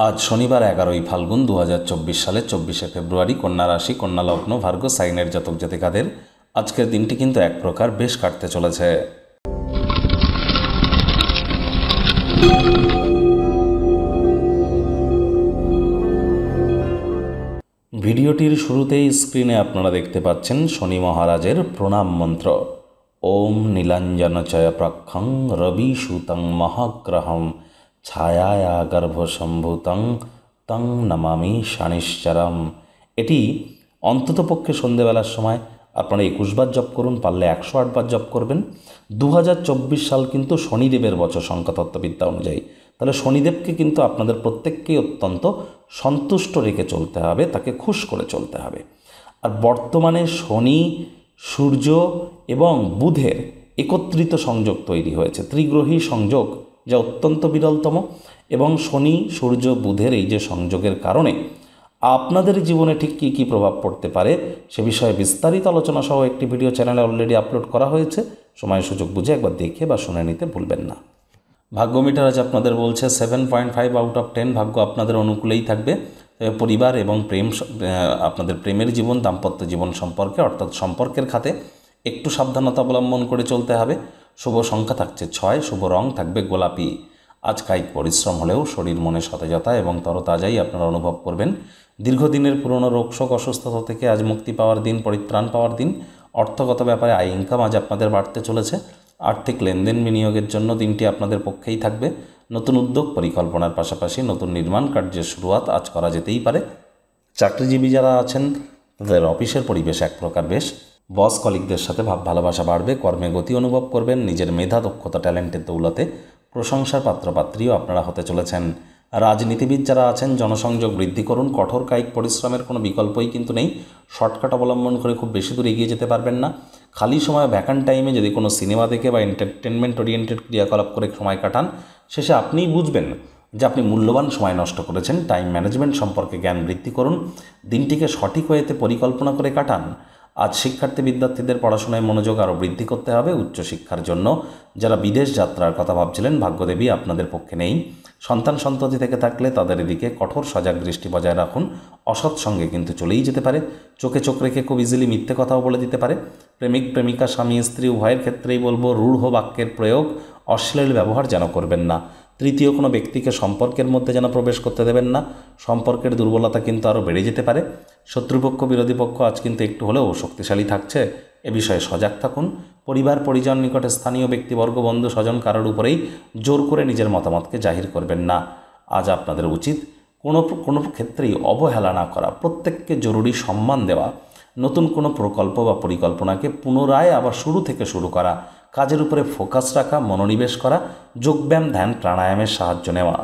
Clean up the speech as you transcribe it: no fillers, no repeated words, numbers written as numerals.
আজ শনিবার 11ই ফাল্গুন 2024 সালে 24শে ফেব্রুয়ারি। কন্যা রাশি, কন্যা লগ্ন, ভার্গ সাইনের জাতক জাতিকাদের আজকের দিনটি কিন্তু এক প্রকার বেশ কাটতে চলেছে। ভিডিওটির শুরুতেই স্ক্রিনে আপনারা দেখতে পাচ্ছেন শনি মহারাজের প্রণাম মন্ত্র। ওম নীলাঞ্জনচয় প্রক্ষং রবি সুতং মহাগ্রহম ছায়ায়া গর্ভসম্ভূতং তং নমামি শনিশ্চরম। এটি অন্ততপক্ষে সন্ধেবেলার সময় আপনারা 21 বার জপ করুন, পারলে 108 বার জপ করবেন। 2024 সাল কিন্তু শনিদেবের বছর সংখ্যাতত্ত্ববিদ্যা অনুযায়ী। তাহলে শনিদেবকে কিন্তু আপনাদের প্রত্যেককেই অত্যন্ত সন্তুষ্ট রেখে চলতে হবে, তাকে খুশ করে চলতে হবে। আর বর্তমানে শনি, সূর্য এবং বুধের একত্রিত সংযোগ তৈরি হয়েছে, ত্রিগ্রহী সংযোগ, যা অত্যন্ত বিরলতম। এবং শনি, সূর্য, বুধের এই যে সংযোগের কারণে আপনাদের জীবনে ঠিক কী কী প্রভাব পড়তে পারে সে বিষয়ে বিস্তারিত আলোচনা সহ একটি ভিডিও চ্যানেলে অলরেডি আপলোড করা হয়েছে। সময় সুযোগ বুঝে একবার দেখে বা শুনে নিতে ভুলবেন না। ভাগ্য মিটার আজ আপনাদের বলছে 7.5 আউট অফ 10। ভাগ্য আপনাদের অনুকূলেই থাকবে। পরিবার এবং প্রেম, আপনাদের প্রেমের জীবন, দাম্পত্য জীবন সম্পর্কে অর্থাৎ সম্পর্কের খাতে একটু সাবধানতা অবলম্বন করে চলতে হবে। শুভ সংখ্যা থাকছে 6, শুভ রং থাকবে গোলাপি। আজ কায়িক পরিশ্রম হলেও শরীর মনে সতেজতা এবং তরতাজাই আপনারা অনুভব করবেন। দীর্ঘদিনের পুরনো রোগশোক, অসুস্থতা থেকে আজ মুক্তি পাওয়ার দিন, পরিত্রাণ পাওয়ার দিন। অর্থগত ব্যাপারে আয় ইনকাম আজ আপনাদের বাড়তে চলেছে। আর্থিক লেনদেন বিনিয়োগের জন্য দিনটি আপনাদের পক্ষেই থাকবে। নতুন উদ্যোগ পরিকল্পনার পাশাপাশি নতুন নির্মাণ কার্যের শুরুয়াত আজ করা যেতেই পারে। চাকরিজীবী যারা আছেন তাদের অফিসের পরিবেশ এক প্রকার বেশ। বস কলিগদের সাথে ভাব ভালোবাসা বাড়বে। কর্মে গতি অনুভব করবেন। নিজের মেধা, দক্ষতা, ট্যালেন্টের দৌলতে প্রশংসার পাত্রপাত্রীও আপনারা হতে চলেছেন। রাজনীতিবিদ যারা আছেন জনসংযোগ বৃদ্ধি করুন। কঠোর কায়িক পরিশ্রমের কোনো বিকল্পই কিন্তু নেই। শর্টকাট অবলম্বন করে খুব বেশি দূর এগিয়ে যেতে পারবেন না। খালি সময়, ভ্যাকান্ট টাইমে যদি কোনো সিনেমা দেখে বা এন্টারটেনমেন্ট ওরিয়েন্টেড ক্রিয়াকলাপ করে সময় কাটান, শেষে আপনিই বুঝবেন যে আপনি মূল্যবান সময় নষ্ট করেছেন। টাইম ম্যানেজমেন্ট সম্পর্কে জ্ঞান বৃদ্ধি করুন। দিনটিকে সঠিক ওয়েতে পরিকল্পনা করে কাটান। আজ শিক্ষার্থী বিদ্যার্থীদের পড়াশোনায় মনোযোগ আরও বৃদ্ধি করতে হবে। উচ্চশিক্ষার জন্য যারা বিদেশ যাত্রার কথা ভাবছিলেন, ভাগ্যদেবী আপনাদের পক্ষে নেই। সন্তান সন্ততি থেকে থাকলে তাদের এদিকে কঠোর সজাগ দৃষ্টি বজায় রাখুন। অসৎ সঙ্গে কিন্তু চলেই যেতে পারে। চোখে চোখ রেখে খুব ইজিলি মিথ্যে কথাও বলে দিতে পারে। প্রেমিক প্রেমিকা, স্বামী স্ত্রী উভয়ের ক্ষেত্রেই বলবো রূঢ় বাক্যের প্রয়োগ, অশ্লীল ব্যবহার যেন করবেন না। তৃতীয় কোনো ব্যক্তিকে সম্পর্কের মধ্যে যেন প্রবেশ করতে দেবেন না। সম্পর্কের দুর্বলতা কিন্তু আরও বেড়ে যেতে পারে। শত্রুপক্ষ, বিরোধী পক্ষ আজ কিন্তু একটু হলেও শক্তিশালী থাকছে, এ বিষয়ে সজাগ থাকুন। পরিবার পরিজন, নিকটে স্থানীয় ব্যক্তিবর্গ, বন্ধু স্বজন কারোর উপরেই জোর করে নিজের মতামতকে জাহির করবেন না। আজ আপনাদের উচিত কোনো ক্ষেত্রেই অবহেলা না করা, প্রত্যেককে জরুরি সম্মান দেওয়া, নতুন কোনো প্রকল্প বা পরিকল্পনাকে পুনরায় আবার শুরু থেকে শুরু করা, কাজের উপরে ফোকাস রাখা, মনোনিবেশ করা, যোগব্যায়াম, ধ্যান, প্রাণায়ামের সাহায্য নেওয়া।